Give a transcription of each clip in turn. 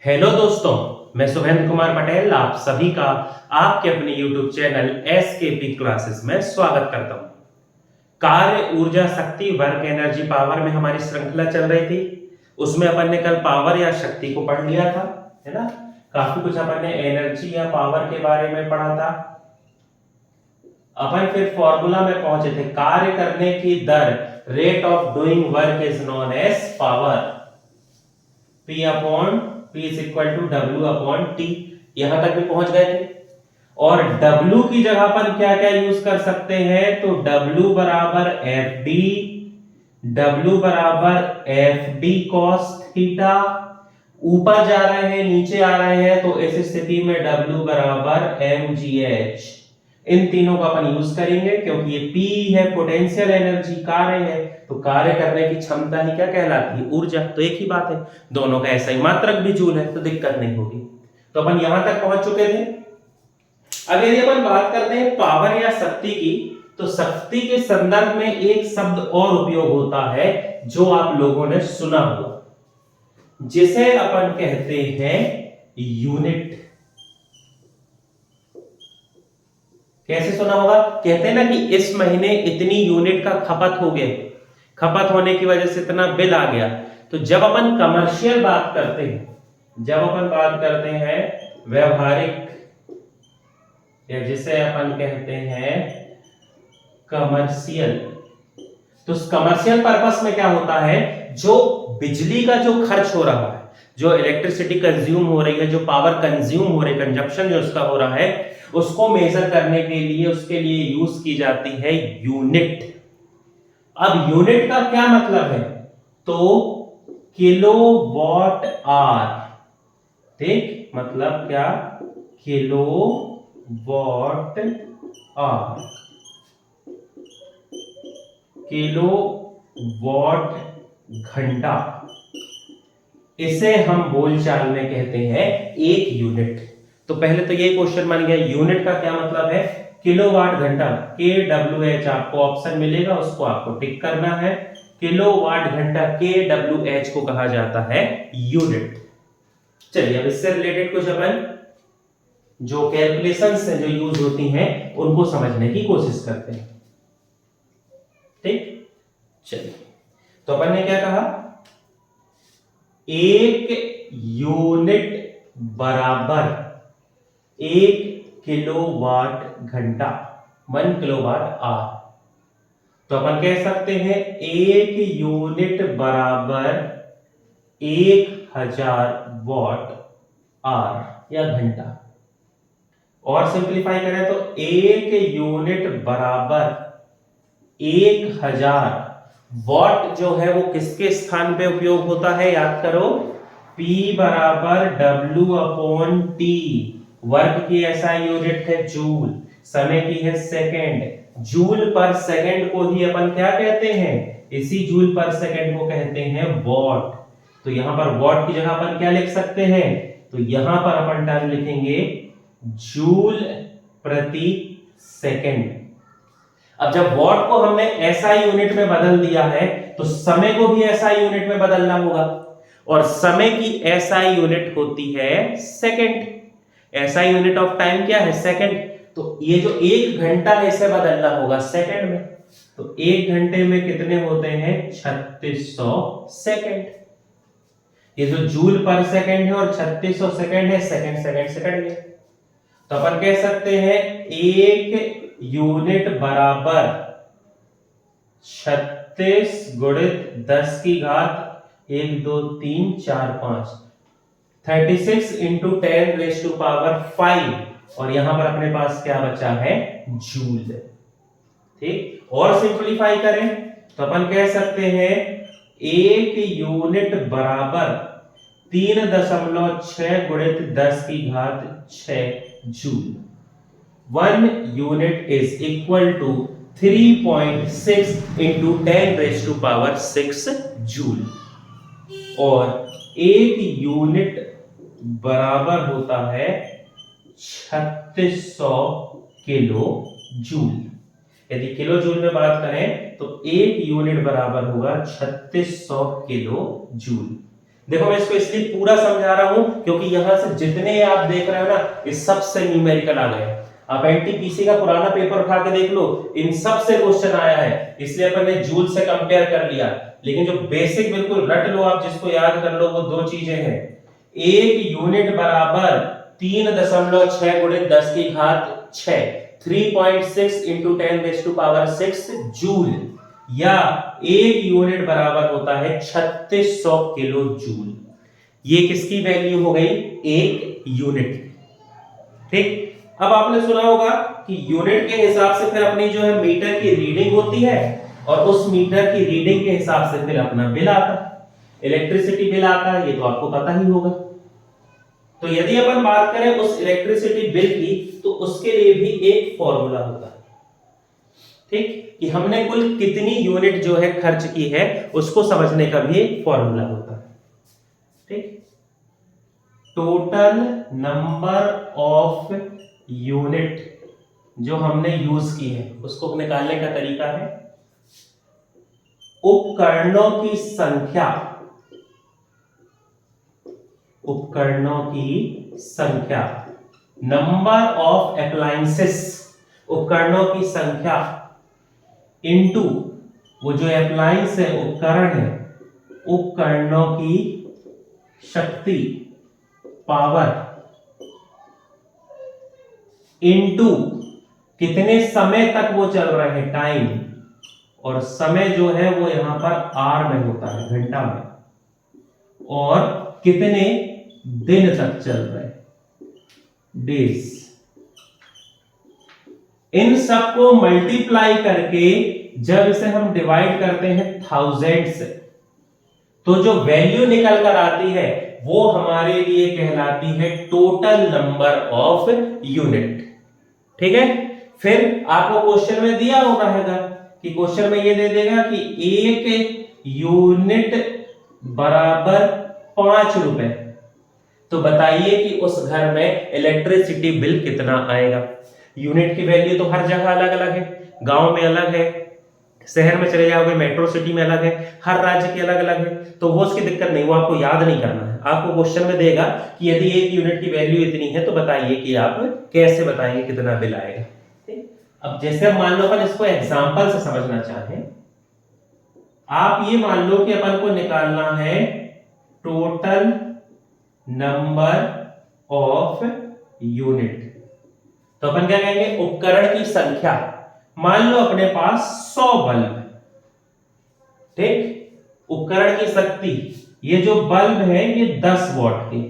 Hello दोस्तों, मैं शुभेंद्र कुमार पटेल आप सभी का आपके अपने YouTube चैनल एसकेपी क्लासेस में स्वागत करता हूं। कार्य, ऊर्जा, शक्ति, वर्क, एनर्जी, पावर में हमारी श्रृंखला चल रही थी। उसमें अपन ने कल पावर या शक्ति को पढ़ लिया था, है ना। काफी कुछ अपन ने एनर्जी या पावर के बारे में पढ़ा था। अपन फिर फॉर्मूला में पहुंचे थे, कार्य करने की दर, rate of doing work is known as power. P is equal to W upon T। यहां तक भी पहुंच गए थे। और W की जगह पर क्या क्या यूज कर सकते हैं, तो W बराबर FD, W बराबर FD cos थीटा। ऊपर जा रहे हैं नीचे आ रहे हैं, तो इस स्थिति में W बराबर mgh। इन तीनों का अपन यूज करेंगे क्योंकि ये P है, पोटेंशियल एनर्जी, कार्य है, तो कार्य करने की क्षमता ही क्या कहलाती है, ऊर्जा। तो एक ही बात है, दोनों का ऐसा ही मात्रक भी जूल है, तो दिक्कत नहीं होगी। तो अपन यहां तक पहुंच चुके थे। अब यदि अपन बात करते हैं पावर या शक्ति की, तो शक्ति के संदर्भ में एक शब्द और उपयोग होता है जो आप लोगों ने सुना होगा, जिसे अपन कहते हैं यूनिट। कैसे सुना होगा? कहते हैं ना कि इस महीने इतनी यूनिट का खपत हो गया, खपत होने की वजह से इतना बिल आ गया। तो जब अपन कमर्शियल बात करते हैं, जब अपन बात करते हैं व्यवहारिक, या जिसे अपन कहते हैं कमर्शियल, तो कमर्शियल पर्पस में क्या होता है, जो बिजली का जो खर्च हो रहा है, जो इलेक्ट्रिसिटी कंज्यूम हो रही है, जो पावर कंज्यूम हो रही है, कंजप्शन जो उसका हो रहा है, उसको मेजर करने के लिए, उसके लिए यूज की जाती है यूनिट। अब यूनिट का क्या मतलब है, तो किलोवाट आवर। ठीक, मतलब क्या, किलोवाट आवर, किलोवाट घंटा, इसे हम बोलचाल में कहते हैं एक यूनिट। तो पहले तो ये क्वेश्चन मान गया, यूनिट का क्या मतलब है, किलोवाट घंटा। KWH आपको ऑप्शन मिलेगा, उसको आपको टिक करना है। किलोवाट घंटा KWH को कहा जाता है यूनिट। चलिए अब इससे रिलेटेड कुछ अपन जो कैलकुलेशंस हैं, जो यूज होती हैं, उनको समझने की कोशिश करते हैं। ठीक, चलिए तो अपन ने क्या कहा, एक यूनिट बराबर 1 किलोवाट घंटा, 1 किलोवाट आवर। तो अपन कह सकते हैं 1 यूनिट बराबर 1000 वॉट आवर या घंटा। और सिंपलीफाई करें तो 1 यूनिट बराबर 1000 वॉट जो है वो किसके स्थान पे उपयोग होता है, याद करो, P बराबर W अपॉन T। वर्क की ऐसा यूनिट है जूल, समय की है सेकंड। जूल पर सेकंड को ही अपन क्या कहते हैं, इसी जूल पर सेकंड को कहते हैं वॉट। तो यहां पर वॉट की जगह अपन क्या लिख सकते हैं, तो यहां पर अपन टर्म लिखेंगे जूल प्रति सेकंड। अब जब वॉट को हमने एसआई यूनिट में बदल दिया है, तो समय को भी एसआई यूनिट में बदलना होगा, और समय की एसआई यूनिट होती है second. SI unit of time क्या है, सेकंड। तो ये जो 1 घंटा है इसे बदलना होगा सेकंड में। तो 1 घंटे में कितने होते हैं, 3600 सेकंड। ये जो जूल पर सेकंड है और 3600 सेकंड है, सेकंड सेकंड सेकंड है। तो अपन कह सकते हैं 1 यूनिट बराबर 36 गुणित 10 की घात 1 2 3 4 5, 36 इंटू 10 रेज टू पावर 5, और यहां पर अपने पास क्या बचा है, जूल। ठीक, और सिंपलीफाई करें तो अपन कह सकते हैं 1 यूनिट बराबर 3.6 गुणित 10 की घात 6 joule. 1 unit is equal to 3.6 into 10 raise to power 6 joule, और 1 यूनिट बराबर होता है 3600 किलो जूल। यदि किलो जूल में बात करें तो 1 यूनिट बराबर होगा 3600 किलो जूल। देखो मैं इसको इसलिए पूरा समझा रहा हूं क्योंकि यहां से जितने आप देख रहे हो ना, ये सबसे न्यूमेरिकल आ गए। आप एनटीपीसी का पुराना पेपर उठा के देख लो, इन सब से क्वेश्चन आया है, इसलिए अपन ने जूल से कंपेयर कर लिया। लेकिन जो बेसिक बिल्कुल रट लो आप, जिसको याद कर लो, वो दो चीजें हैं। एक यूनिट बराबर 3.6 गुणित 10 की घात 6, 3.6 इंटू 10⁻⁶ जूल, या एक यूनिट बराबर होता है 3600 किलो जूल। ये किसकी वैल्यू हो गई? एक यूनिट। ठीक, अब आपने सुना होगा कि यूनिट के हिसाब से फिर अपनी जो है मीटर की रीडिंग होती है, और उस मीटर की रीडिंग के हिसाब से फिर अपना बिल आता है, इलेक्ट्रिसिटी बिल आता है, ये तो आपको पता ही होगा। तो यदि अपन बात करें उस इलेक्ट्रिसिटी बिल की, तो उसके लिए भी एक फॉर्मूला होता है। ठीक, कि हमने कुल कितनी यूनिट जो है खर्च की है, उसको समझने का भी एक फॉर्मूला होता है। ठीक, टोटल नंबर ऑफ यूनिट जो हमने यूज की है, उसको निकालने का तरीका है उपकरणों की संख्या, उपकरणों की संख्या, नंबर ऑफ एप्लायंसेस, उपकरणों की संख्या, इनटू वो जो एप्लायंस है, उपकरण है, उपकरणों की शक्ति, पावर, इनटू कितने समय तक वो चल रहे हैं, टाइम, और समय जो है वो यहां पर आर में होता है, घंटा में, और कितने दिन तक चल रहे हैं, डेज। इन सबको मल्टीप्लाई करके जब इसे हम डिवाइड करते हैं 1000 से, तो जो वैल्यू निकल कर आती है वो हमारे लिए कहलाती है टोटल नंबर ऑफ यूनिट। ठीक है, फिर आपको क्वेश्चन में दिया होगा है कि क्वेश्चन में ये दे देगा कि एक यूनिट बराबर 5 रुपए, तो बताइए कि उस घर में इलेक्ट्रिसिटी बिल कितना आएगा। यूनिट की वैल्यू तो हर जगह अलग अलग है, गांव में अलग है, शहर में चले जाओगे मेट्रो सिटी में अलग है, हर राज्य की अलग अलग है, तो वो उसकी दिक्कत नहीं, वो आपको याद नहीं करना है। आपको क्वेश्चन में देगा कि यदि एक यूनिट की वैल्यू इतनी है, तो बताइए कि आप कैसे बताएंगे कितना बिल आएगा। अब जैसे मान लो अपन इसको एग्जांपल से समझना चाहें, आप ये मान लो कि अपन को निकालना है टोटल नंबर ऑफ यूनिट, तो अपन क्या कहेंगे, उपकरण की संख्या। मान लो अपने पास 100 बल्ब, ठीक, उपकरण की शक्ति, ये जो बल्ब है ये 10 वॉट के,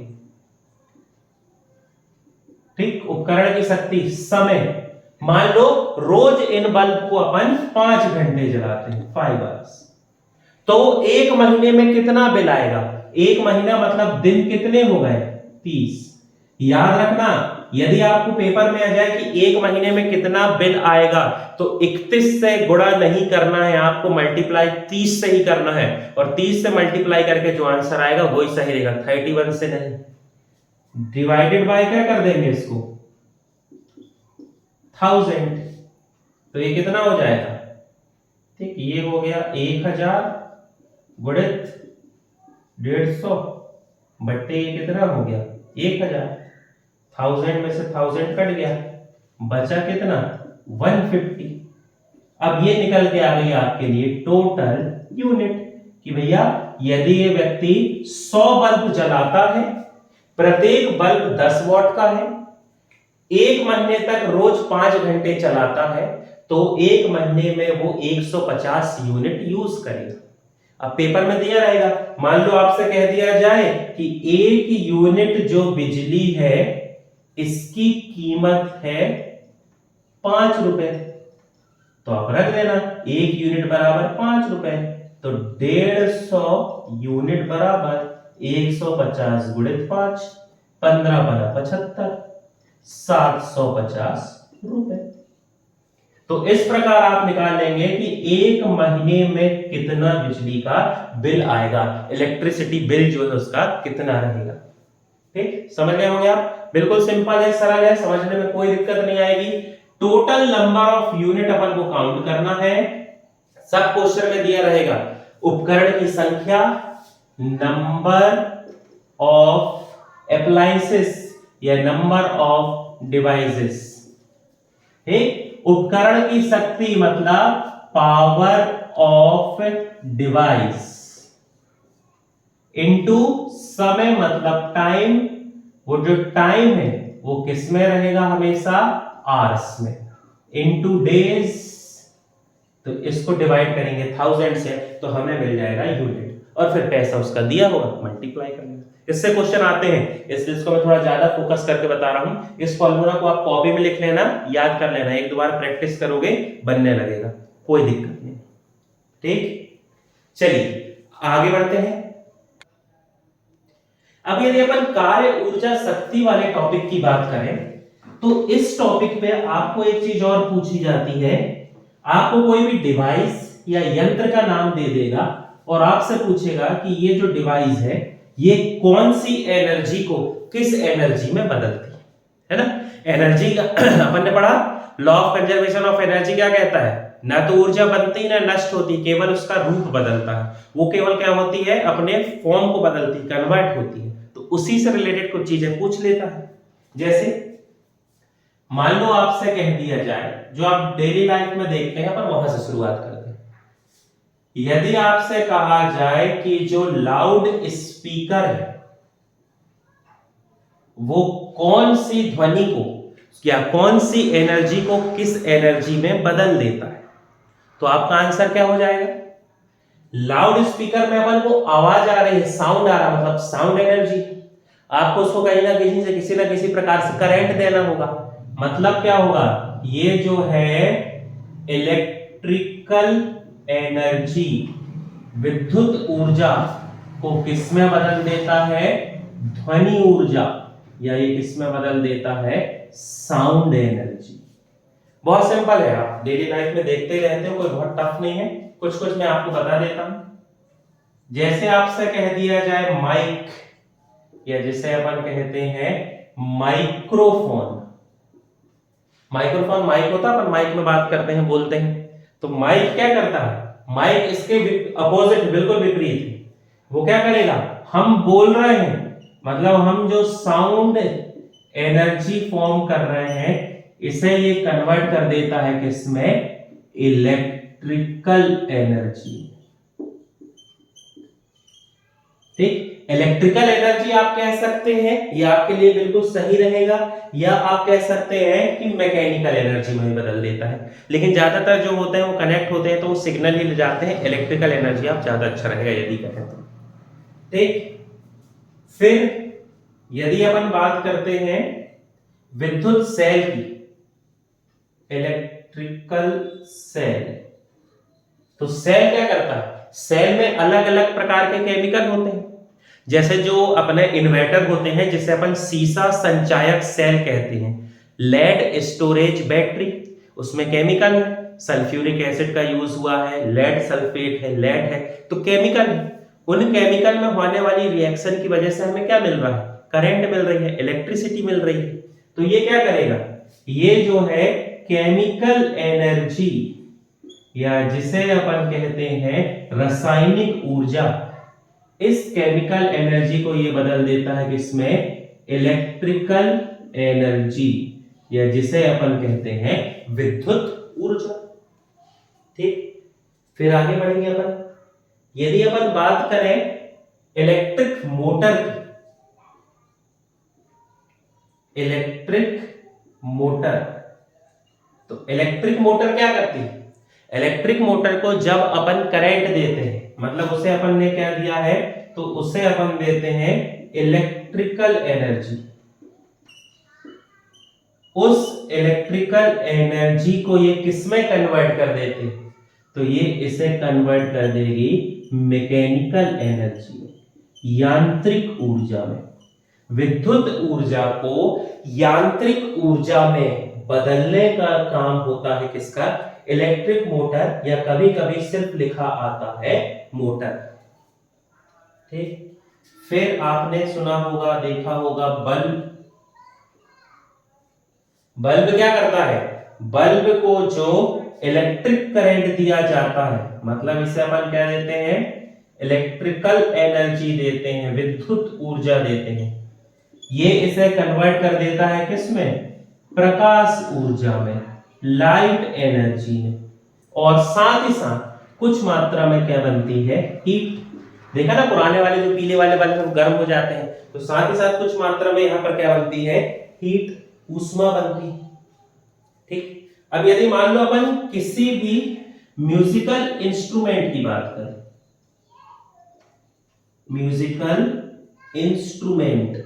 ठीक, उपकरण की शक्ति, समय, मान लो रोज इन बल्ब को अपन 5 घंटे जलाते हैं, 5 आवर्स, तो एक महीने में कितना बिल आएगा? एक महीना मतलब दिन कितने हो गए? 30। याद रखना, यदि आपको पेपर में आ जाए कि एक महीने में कितना बिल आएगा, तो 31 से गुणा नहीं करना है, आपको मल्टीप्लाई 30 से ही करना है, और 30 से मल्टीप्लाई करके जो आंसर आएगा वही सही रहेगा, 31 से नहीं। डिवाइडेड बाय क्या कर देंगे इसको? 1000, तो ये कितना हो जाएगा? ठीक, ये हो गया 1000 गुणित 150 बट्टे ये कितना हो गया? 1000। 1000 में से 1000 कट गया, बचा कितना? 150। अब ये निकल के आ गई आपके लिए टोटल यूनिट, कि भैया यदि ये व्यक्ति 100 बल्ब जलाता है, प्रत्येक बल्ब 10 वॉट का है, एक महीने तक रोज 5 घंटे चलाता है, तो एक महीने में वो 150 यूनिट यूज करेगा। अब पेपर में दिया रहेगा, मान लो आपसे कह दिया जाए कि एक यूनिट जो बिजली है इसकी कीमत है 5 रुपए, तो आप रख देना एक यूनिट बराबर 5 रुपए, तो 150 यूनिट बराबर 150 गुणित 5, 15 बना 75, 750 रुपए। तो इस प्रकार आप निकाल लेंगे कि एक महीने में कितना बिजली का बिल आएगा, इलेक्ट्रिसिटी बिल जो है उसका कितना रहेगा। ठीक, समझ गए होंगे आप? बिल्कुल सिंपल है, सरल है, समझने में कोई दिक्कत नहीं आएगी। टोटल नंबर ऑफ यूनिट अपन को काउंट करना है, सब क्वेश्चन में दिया रहेगा, उपकरण की संख्या, नंबर ऑफ अप्लायंसेस या नंबर ऑफ डिवाइसेस। ठीक, उपकरण की शक्ति मतलब पावर ऑफ डिवाइस इनटू समय मतलब टाइम। वो जो टाइम है वो किस में रहेगा, हमेशा आवर्स में, इनटू डेज। तो इसको डिवाइड करेंगे 1000 से तो हमें मिल जाएगा यूनिट, और फिर पैसा उसका दिया होगा, मल्टीप्लाई कर लेंगे। इससे क्वेश्चन आते हैं, इसलिए इसको मैं थोड़ा ज्यादा फोकस करके बता रहा हूं। इस फॉर्मूला को आप कॉपी में लिख लेना, याद कर लेना, एक दो बार प्रैक्टिस करोगे बनने लगेगा, कोई दिक्कत नहीं। ठीक, चलिए आगे बढ़ते हैं। अब यदि अपन कार्य ऊर्जा शक्ति वाले टॉपिक की बात करें तो इस टॉपिक पे आपको एक चीज और पूछी जाती है। आपको कोई भी डिवाइस या यंत्र का नाम दे देगा और आपसे पूछेगा कि ये जो डिवाइस है ये कौन सी एनर्जी को किस एनर्जी में बदलती है ना। एनर्जी अपन ने पढ़ा, law of conservation of energy क्या कहता है, ना तो ऊर्जा बनती ना नष्ट होती, केवल उसका रूप बदलता है। वो केवल क्या होती है, अपने फॉर्म को बदलती, कन्वर्ट होती है। तो उसी से रिलेटेड कुछ चीजें पूछ लेता है। जैसे मान लो आपसे कह दिया जाए, जो आप डेली लाइफ में देखते हैं, अपन वहां से शुरुआत करते हैं। यदि आपसे कहा जाए कि जो लाउड स्पीकर है वो कौन सी ध्वनि को या कौन सी एनर्जी को किस एनर्जी में बदल देता है, तो आपका आंसर क्या हो जाएगा। लाउड स्पीकर में अपन को आवाज आ रही है, साउंड आ रहा, मतलब साउंड एनर्जी। आपको उसको कहीं ना कहीं से किसी ना किसी प्रकार से करंट देना होगा, मतलब क्या होगा, ये जो है इलेक्ट्रिकल एनर्जी, विद्युत ऊर्जा को किसमें बदल देता है, ध्वनि ऊर्जा, या ये किसमें बदल देता है, साउंड एनर्जी। बहुत सिंपल है, आप डेली लाइफ में देखते ही रहते हो, कोई बहुत टफ नहीं है। कुछ कुछ मैं आपको बता देता हूं। जैसे आपसे कह दिया जाए माइक, या जिसे अपन कहते हैं माइक्रोफोन। माइक्रोफोन माइक होता है, अपन माइक में बात करते हैं, बोलते हैं। तो माइक क्या करता है, माइक इसके अपोजिट, बिल्कुल विपरीत है। वो क्या करेगा, हम बोल रहे हैं, मतलब हम जो साउंड एनर्जी फॉर्म कर रहे हैं, इसे ये कन्वर्ट कर देता है किसमें, इलेक्ट्रिकल एनर्जी। ठीक, इलेक्ट्रिकल एनर्जी आप कह सकते हैं, ये आपके लिए बिल्कुल सही रहेगा, या आप कह सकते हैं कि मैकेनिकल एनर्जी में बदल देता है। लेकिन ज्यादातर जो होते हैं वो कनेक्ट होते हैं तो वो सिग्नल ही ले जाते हैं, इलेक्ट्रिकल एनर्जी आप ज्यादा अच्छा रहेगा यदि कहें तो। ठीक, फिर यदि अपन बात करते हैं विद्युत सेल की, इलेक्ट्रिकल सेल, तो सेल क्या करता है, सेल में अलग अलग प्रकार के केमिकल होते हैं। जैसे जो अपने इन्वर्टर होते हैं, जिसे अपन सीसा संचायक सेल कहते हैं, लेड स्टोरेज बैटरी, उसमें केमिकल है, सल्फ्यूरिक एसिड का यूज हुआ है, लेड सल्फेट है, लेड है, तो केमिकल है। उन केमिकल में होने वाली रिएक्शन की वजह से हमें क्या मिल रहा है, करंट मिल रही है, इलेक्ट्रिसिटी मिल रही है। तो ये क्या करेगा, ये जो है केमिकल एनर्जी, या जिसे अपन कहते हैं रासायनिक ऊर्जा, इस केमिकल एनर्जी को ये बदल देता है किसमें, इलेक्ट्रिकल एनर्जी, या जिसे अपन कहते हैं विद्युत ऊर्जा। ठीक, फिर आगे बढ़ेंगे अपन। यदि अपन बात करें इलेक्ट्रिक मोटर की, इलेक्ट्रिक मोटर, तो इलेक्ट्रिक मोटर क्या करती है, इलेक्ट्रिक मोटर को जब अपन करंट देते हैं, मतलब उसे अपन ने क्या दिया है, तो उसे अपन देते हैं इलेक्ट्रिकल एनर्जी। उस इलेक्ट्रिकल एनर्जी को ये किसमें कन्वर्ट कर देते हैं, तो ये इसे कन्वर्ट कर देगी मैकेनिकल एनर्जी में, यांत्रिक ऊर्जा में। विद्युत ऊर्जा को यांत्रिक ऊर्जा में बदलने का काम होता है किसका, इलेक्ट्रिक मोटर, या कभी कभी सिर्फ लिखा आता है मोटर। ठीक, फिर आपने सुना होगा, देखा होगा बल्ब। बल्ब क्या करता है, बल्ब को जो इलेक्ट्रिक करंट दिया जाता है, मतलब इसे अपन क्या देते हैं, इलेक्ट्रिकल एनर्जी देते हैं, विद्युत ऊर्जा देते हैं, ये इसे कन्वर्ट कर देता है किसमें? प्रकाश ऊर्जा में, लाइट एनर्जी में। और साथ ही साथ कुछ मात्रा में क्या बनती है? हीट। देखा ना पुराने वाले जो पीले वाले बल्ब गर्म हो जाते हैं, तो साथ ही साथ कुछ मात्रा में यहां पर क्या बनती है? हीट, ऊष्मा बनती है। ठीक, अब यदि मान लो अपन किसी भी म्यूजिकल इंस्ट्रूमेंट की बात करें, म्यूजिकल इंस्ट्रूमेंट,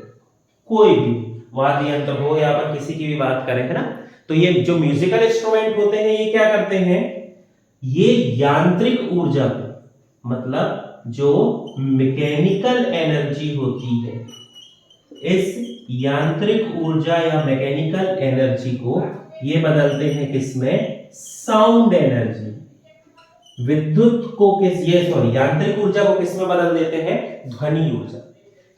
कोई भी वाद्य यंत्र हो या अपन किसी की भी बात करें, है ना, तो ये जो म्यूजिकल इंस्ट्रूमेंट होते हैं ये क्या करते हैं? ये यांत्रिक ऊर्जा को, मतलब जो मैकेनिकल एनर्जी होती है, इस यांत्रिक ऊर्जा या मैकेनिकल एनर्जी को ये बदलते हैं किसमें? Sound energy. विद्युत को यांत्रिक ऊर्जा को किसमें बदल देते हैं? ध्वनि ऊर्जा।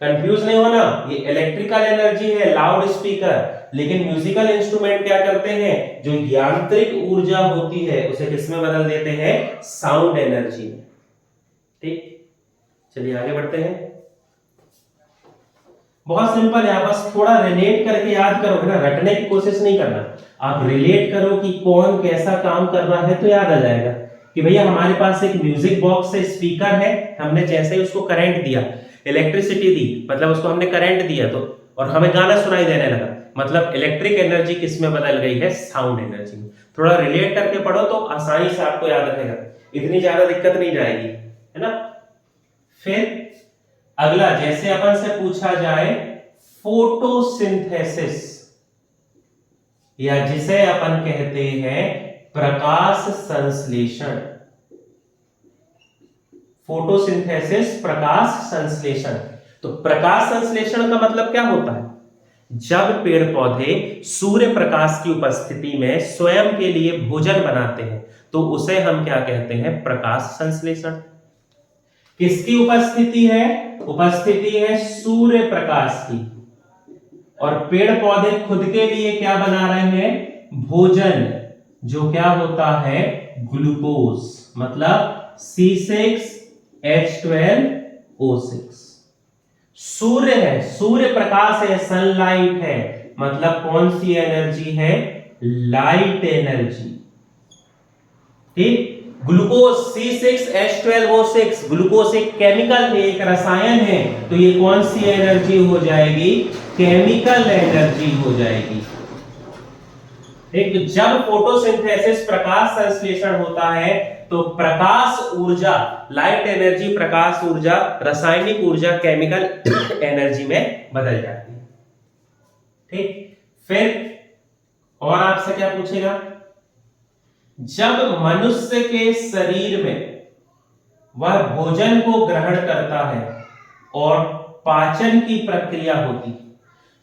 कंफ्यूज नहीं होना, ये इलेक्ट्रिकल एनर्जी है, लाउड स्पीकर, लेकिन म्यूजिकल इंस्ट्रूमेंट क्या करते हैं? जो यांत्रिक ऊर्जा होती है उसे किसमें बदल देते हैं? साउंड एनर्जी में। ठीक, चलिए आगे बढ़ते हैं। बहुत सिंपल है, आप बस थोड़ा रिलेट करके याद करो, है ना, रटने की कोशिश नहीं करना, आप रिलेट करो कि कौन कैसा काम कर रहा है तो याद आ जाएगा कि भैया हमारे पास एक म्यूजिक बॉक्स है, स्पीकर है, हमने जैसे ही उसको करंट दिया, इलेक्ट्रिसिटी दी, मतलब उसको हमने करंट दिया तो और हमें गाना सुनाई देने लगा, मतलब इलेक्ट्रिक एनर्जी किसमें बदल गई है? साउंड एनर्जी में। थोड़ा रिलेट करके पढ़ो तो आसानी से आपको याद रहेगा, इतनी ज्यादा दिक्कत नहीं जाएगी, है ना। फिर अगला, जैसे अपन से पूछा जाए फोटोसिंथेसिस, या जिसे अपन कहते हैं प्रकाश संश्लेषण। फोटोसिंथेसिस, प्रकाश संश्लेषण। तो प्रकाश संश्लेषण का मतलब क्या होता है? जब पेड़ पौधे सूर्य प्रकाश की उपस्थिति में स्वयं के लिए भोजन बनाते हैं तो उसे हम क्या कहते हैं? प्रकाश संश्लेषण। किसकी उपस्थिति है? उपस्थिति है सूर्य प्रकाश की, और पेड़ पौधे खुद के लिए क्या बना रहे हैं? भोजन, जो क्या होता है? ग्लूकोज, मतलब C6H12O6। सूर्य है, सूर्य प्रकाश है, सनलाइट है, मतलब कौन सी एनर्जी है? Light energy. ठीक, ग्लूकोज C6H12O6, ग्लूकोज एक केमिकल है, एक रसायन है, तो ये कौन सी एनर्जी हो जाएगी? केमिकल एनर्जी हो जाएगी। एक जब फोटोसिंथेसिस, प्रकाश संश्लेषण होता है तो प्रकाश ऊर्जा, लाइट एनर्जी, प्रकाश ऊर्जा, रासायनिक ऊर्जा, केमिकल एनर्जी में बदल जाती है। ठीक, फिर और आपसे क्या पूछेगा? जब मनुष्य के शरीर में वह भोजन को ग्रहण करता है और पाचन की प्रक्रिया होती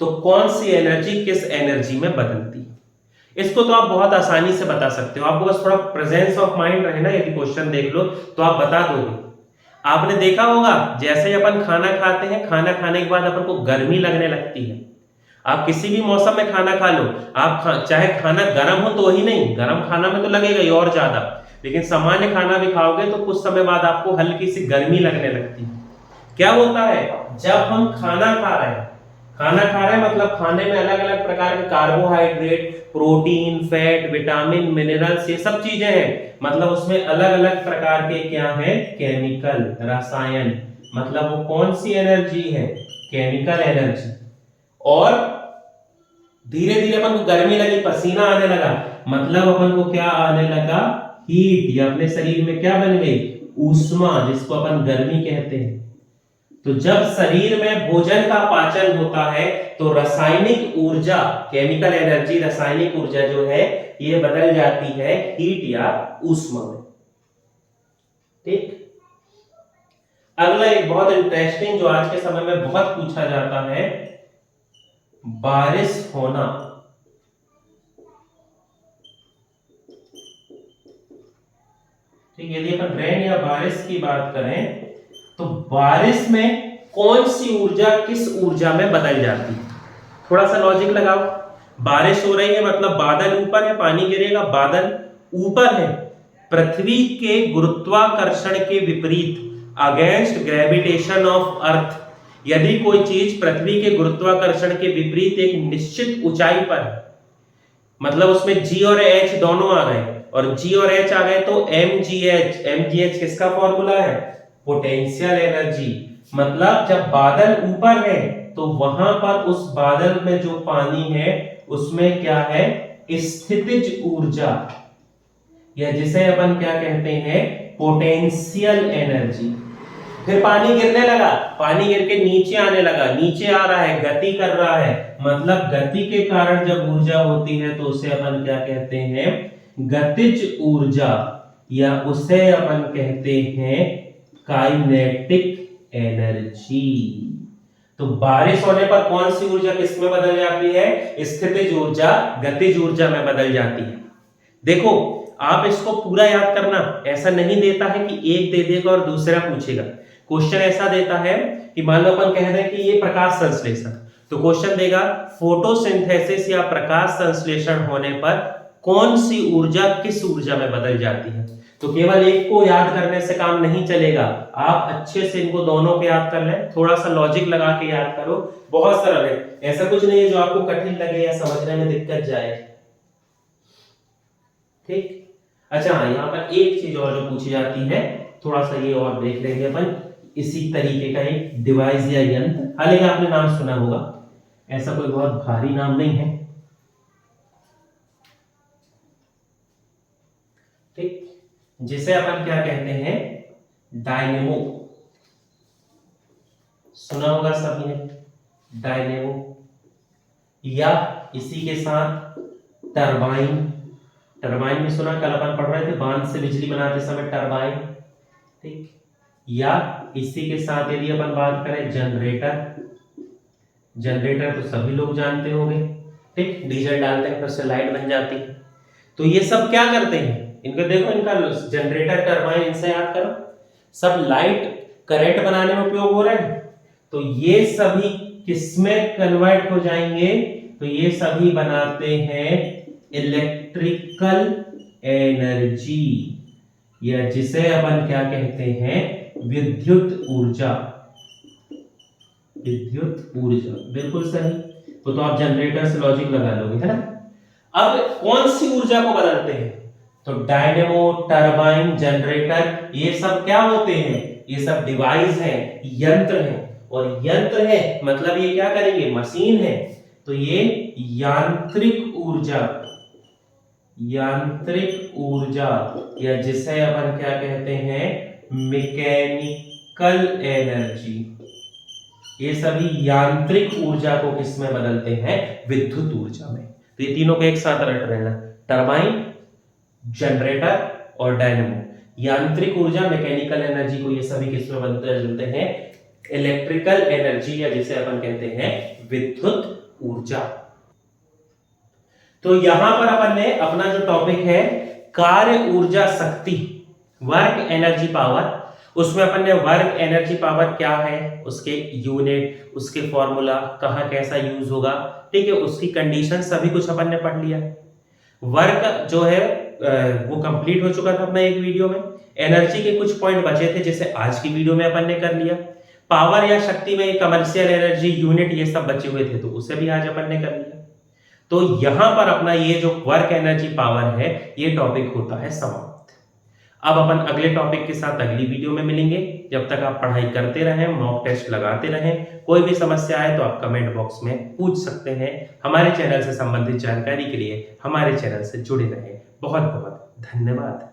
तो कौन सी एनर्जी किस एनर्जी में बदलती? इसको तो आप बहुत आसानी से बता सकते हो, आपको बस थोड़ा प्रेजेंस ऑफ माइंड रहे ना, यदि क्वेश्चन देख लो तो आप बता दोगे। आपने देखा होगा जैसे अपन खाना खाते हैं, खाना खाने के बाद अपन को गर्मी लगने लगती है। आप किसी भी मौसम में खाना खा लो, आप चाहे खाना गर्म हो तो ही नहीं, गर्म खाना में तो लगेगा ही और ज्यादा, लेकिन सामान्य खाना भी खाओगे तो कुछ समय बाद आपको हल्की सी गर्मी लगने लगती है। क्या होता है? जब हम खाना खा रहे हैं, मतलब खाने में अलग अलग प्रकार के carbohydrate, protein, fat, vitamin, minerals, ये सब चीजें हैं, मतलब उसमें अलग अलग प्रकार के क्या है? केमिकल, रसायन, मतलब वो कौन सी एनर्जी है? Chemical energy. और धीरे धीरे अपन को गर्मी लगी, पसीना आने लगा, मतलब अपन को क्या आने लगा? हीट, या अपने शरीर में क्या बन गई? ऊष्मा, जिसको अपन गर्मी कहते हैं। तो जब शरीर में भोजन का पाचन होता है तो रासायनिक ऊर्जा, केमिकल एनर्जी, रासायनिक ऊर्जा जो है ये बदल जाती है हीट या ऊष्मा में। ठीक, अगला एक बहुत इंटरेस्टिंग जो आज के समय में बहुत पूछा जाता है, बारिश होना। ठीक, यदि अपन रेन या बारिश की बात करें तो बारिश में कौन सी ऊर्जा किस ऊर्जा में बदल जाती है? थोड़ा सा लॉजिक लगाओ। बारिश हो रही है मतलब बादल ऊपर है, पानी गिरेगा, बादल ऊपर है, पृथ्वी के गुरुत्वाकर्षण के विपरीत अगेंस्ट ग्रेविटेशन ऑफ अर्थ, यदि कोई चीज पृथ्वी के गुरुत्वाकर्षण के विपरीत एक निश्चित ऊंचाई पर, मतलब उसमें g और h दोनों आ गए, और g और h आ गए तो mgh किसका फॉर्मूला है? Potential energy. मतलब जब बादल ऊपर है तो वहां पर उस बादल में जो पानी है उसमें क्या है? स्थितिज ऊर्जा, या जिसे अपन क्या कहते हैं? Potential energy. फिर पानी गिरने लगा, पानी गिर के नीचे आने लगा, नीचे आ रहा है, गति कर रहा है, मतलब गति के कारण जब ऊर्जा होती है तो उसे अपन क्या कहते हैं? गतिज ऊर्जा, या उसे अपन कहते हैं काइनेटिक एनर्जी। तो बारिश होने पर कौन सी ऊर्जा किस में बदल जाती है? स्थितिज ऊर्जा गतिज ऊर्जा में बदल जाती है। देखो आप इसको पूरा याद करना, ऐसा नहीं देता है कि एक दे देगा और दूसरा पूछेगा। क्वेश्चन ऐसा देता है कि मान लो अपन कह दें कि ये प्रकाश संश्लेषण, तो क्वेश्चन देगा फोटोसिंथेसिस या प्रकाश संश्लेषण होने पर कौन सी ऊर्जा किस ऊर्जा में बदल जाती है। तो केवल एक को याद करने से काम नहीं चलेगा, आप अच्छे से इनको दोनों को याद कर लें, थोड़ा सा लॉजिक लगा के याद करो, बहुत सरल है, ऐसा कुछ नहीं है जो आपको कठिन लगे या समझने में दिक्कत जाए। ठीक, अच्छा हाँ, यहाँ पर एक चीज और जो पूछी जाती है, थोड़ा सा ये और देख लेंगे अपन, इसी तरीके का एक डिवाइस या यंत्र, हालांकि आपने नाम सुना होगा, ऐसा कोई बहुत भारी नाम नहीं है। ठीक, जिसे अपन क्या कहते हैं? डायनेमो। सुना होगा सभी ने डायनेमो, या इसी के साथ टरबाइन। टरबाइन भी सुना, कल अपन पढ़ रहे थे बांध से बिजली बनाते समय टरबाइन। ठीक, या इसी के साथ यदि अपन बात करें जनरेटर, जनरेटर तो सभी लोग जानते होंगे। ठीक, डीजल डालते हैं फिर से लाइट बन जाती है। तो ये सब क्या करते हैं? इनको देखो, इनका जनरेटर टरबाइन, इनसे याद करो, सब लाइट करंट बनाने में उपयोग हो रहे हैं। तो ये सभी किसमें कन्वर्ट हो जाएंगे? तो ये सभी बनाते हैं इलेक्ट्रिकल एनर्जी, या जिसे अपन क्या कहते हैं? विद्युत ऊर्जा। विद्युत ऊर्जा, बिल्कुल सही। तो आप जनरेटर से लॉजिक लगा लोगे, है ना। अब कौन सी ऊर्जा को बदलते हैं? तो डायनेमो, टरबाइन, जनरेटर, ये सब क्या होते हैं? ये सब डिवाइस हैं, यंत्र हैं, और यंत्र है मतलब ये क्या करेंगे? मशीन है, तो ये यांत्रिक ऊर्जा, यांत्रिक ऊर्जा, या जिसे अपन क्या कहते हैं? Mechanical energy. ये सभी यांत्रिक ऊर्जा को किस में बदलते हैं? विद्युत ऊर्जा में। तो ये तीनों को एक साथ रट रहना, टरबाइन, जनरेटर और डायनेमो। यांत्रिक ऊर्जा, मैकेनिकल एनर्जी को ये सभी किस में बदलते हैं? इलेक्ट्रिकल एनर्जी, या जिसे अपन कहते हैं विद्युत ऊर्जा। तो यहां पर अपन ने अपना जो टॉपिक है कार्य ऊर्जा शक्ति, वर्क एनर्जी पावर, उसमें अपन ने वर्क एनर्जी पावर क्या है, उसके यूनिट, उसके फॉर्मूला, कहां कैसा यूज होगा, ठीक है, उसकी कंडीशन सभी कुछ अपन ने पढ़ लिया। वर्क जो है वो कंप्लीट हो चुका था अपना एक वीडियो में। एनर्जी के कुछ पॉइंट बचे थे जिसे आज की वीडियो में अपन ने कर लिया। पावर या शक्ति में कमर्शियल एनर्जी यूनिट ये सब बचे हुए थे, तो उसे भी आज अपन ने कर लिया। तो यहां पर अपना ये जो वर्क एनर्जी पावर है ये टॉपिक होता है समाप्त। अब अपन अगले टॉपिक के साथ अगली वीडियो में मिलेंगे। जब तक आप पढ़ाई करते रहें, मॉक टेस्ट लगाते रहें, कोई भी समस्या आए तो आप कमेंट बॉक्स में पूछ सकते हैं। हमारे चैनल से संबंधित जानकारी के लिए हमारे चैनल से जुड़े रहें। बहुत बहुत धन्यवाद।